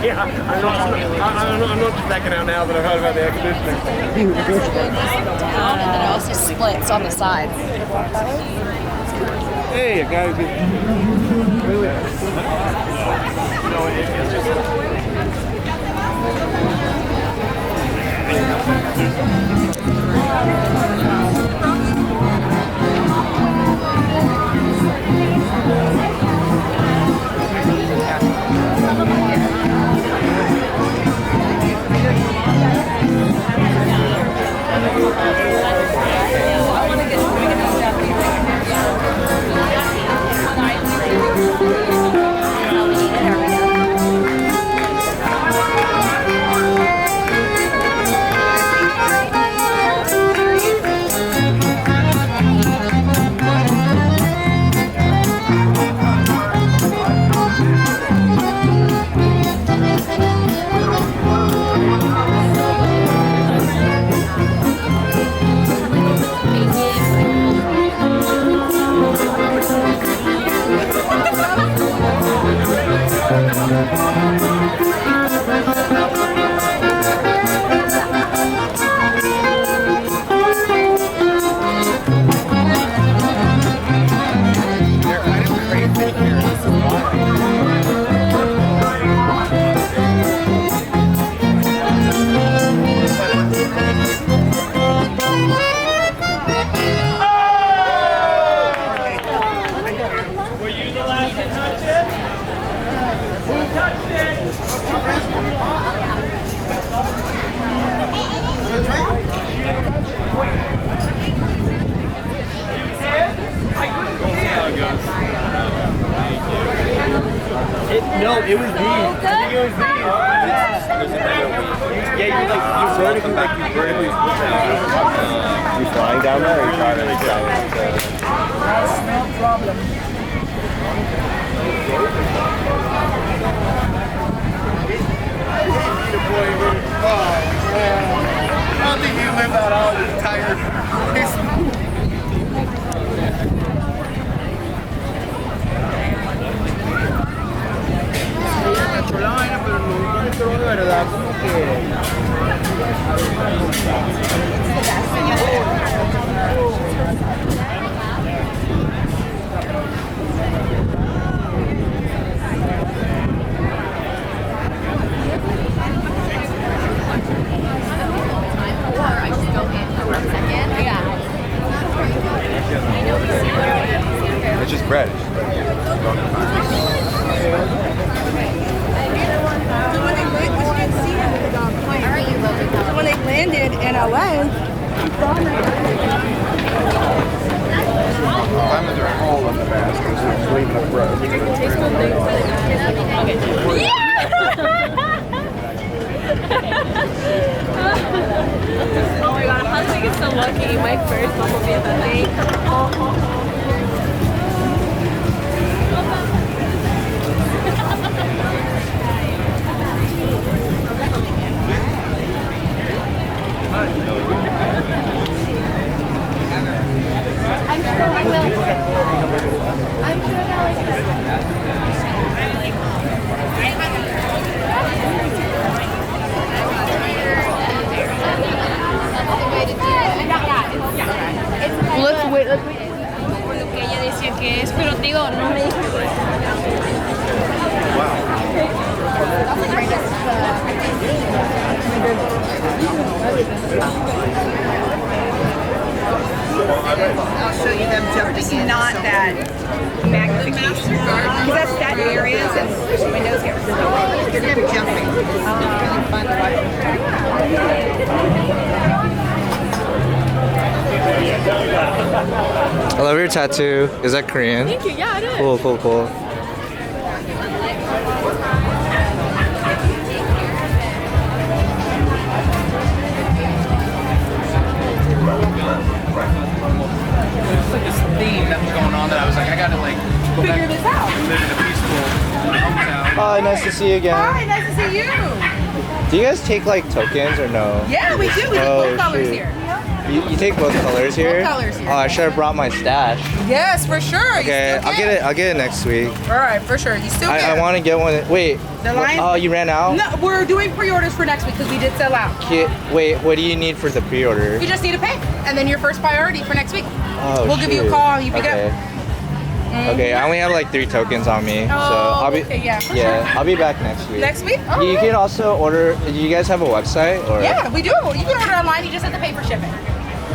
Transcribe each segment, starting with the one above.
Yeah, I'm not just backing out now that I've heard about the air conditioning. Down, and then it also splits on the sides. Hey, a guy who No, it was these. I think it was these. Yeah, you vertically you flying down there or you trying to no problem. I don't think you live out all this tired. Pero no de verdad, como que... It's just bread. When they landed in LA, I'm in the hole in the basket, so I'm leaving the bread. Oh my god, I'm like so lucky. My first one will be at the thing. I'm sure I will. I'm sure I Well, let's wait. Por lo que ella decía que es, pero digo, no me dijo. I'll show you them jumping. This is not that magnification. Because that's that areas and windows here. You're going to be jumping. Really fun to watch. I love your tattoo. Is that Korean? Thank you, yeah, it is. Cool, cool, cool. There's like this theme that was going on that I was like, I gotta like go Figure this out. and live in a peaceful hometown. Hi, nice to see you again. Hi, nice to see you. Do you guys take like tokens or no? Yeah, we do. We do both colors here. You take both colors here? Both colors here. Oh, I should have brought my stash. Yes, for sure. Okay, I'll get it. I'll get it next week. All right, for sure. You still get I it. want to get one. Wait. The line? Oh, you ran out? No, we're doing pre-orders for next week because we did sell out. Wait, what do you need for the pre-order? You just need to pay, and then your first priority for next week. Oh, We'll give you a call and you pick okay. it up. Okay, I only have like 3 tokens on me, so I'll be. okay, yeah, for I'll be back next week. Next week? Oh, You can also order. Do you guys have a website or? yeah, we do. You can order online. You just have to pay for shipping.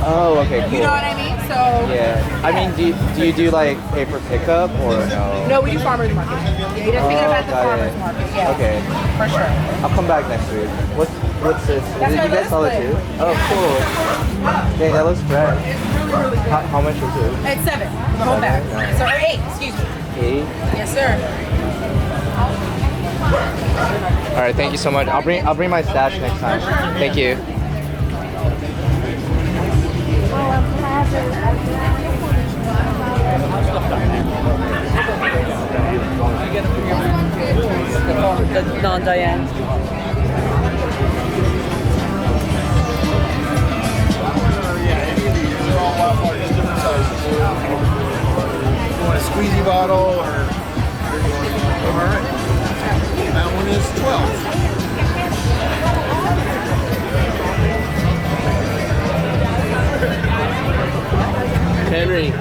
Oh, okay, cool. You know what I mean? So. Yeah. I mean, do you do like pay for pickup or no? No, we do farmers market. Yeah, you just pick it up at the got farmers it. market. Yeah. Okay. For sure. I'll come back next week. What's this? That's Did my you guys sell it display. too? Oh, cool. Dang, that looks fresh. How much is it? It's 7. Hold back. So, or 8. Excuse me. 8. Yes, sir. All right, thank you so much. I'll bring my stash next time. Thank you. Non-Diane. You want a squeezy bottle or? All right. That one is 12. Henry.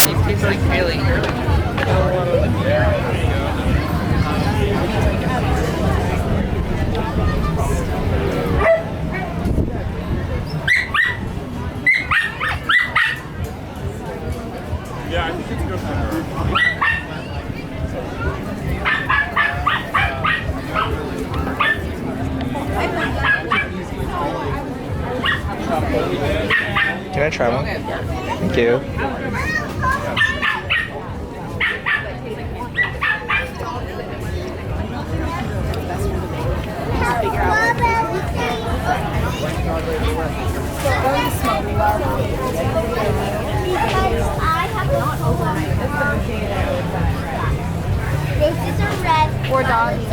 It tastes like Haley. Yeah, I think it's good for her. Can I try one? Thank you. Roses are red. Or doggies.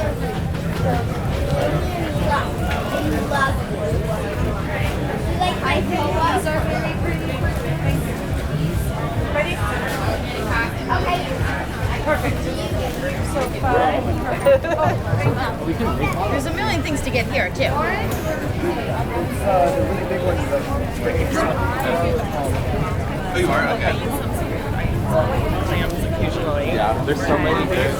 Like my boas are really pretty. Ready? Okay. Perfect. So fun. There's a million things to get here too. Oh, you are? Okay. Yeah, there's so many good.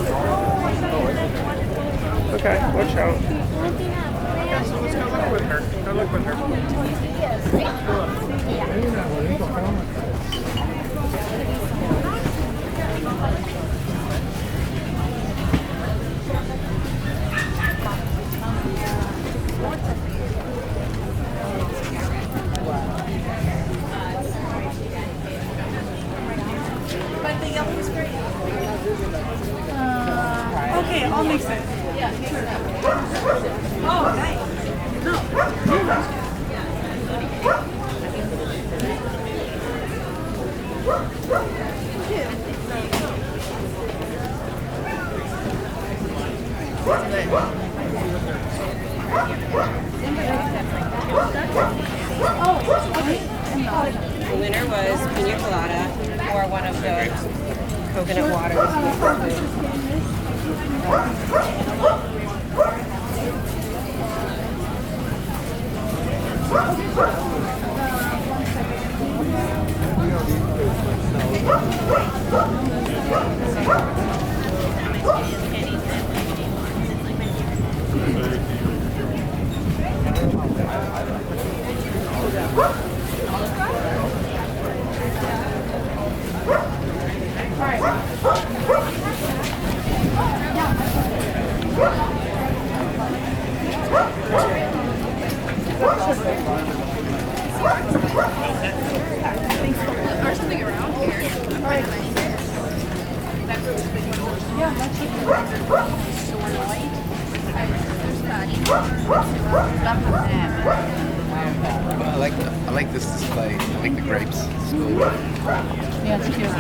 Okay, watch out. Go look with her. Okay, I'll mix it. Oh, nice. The winner was pina colada or one of the coconut waters. I like this display. I like the grapes. It's cool. Yeah, it's cute.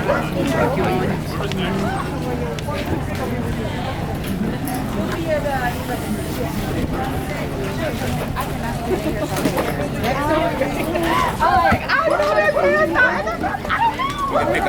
I know that.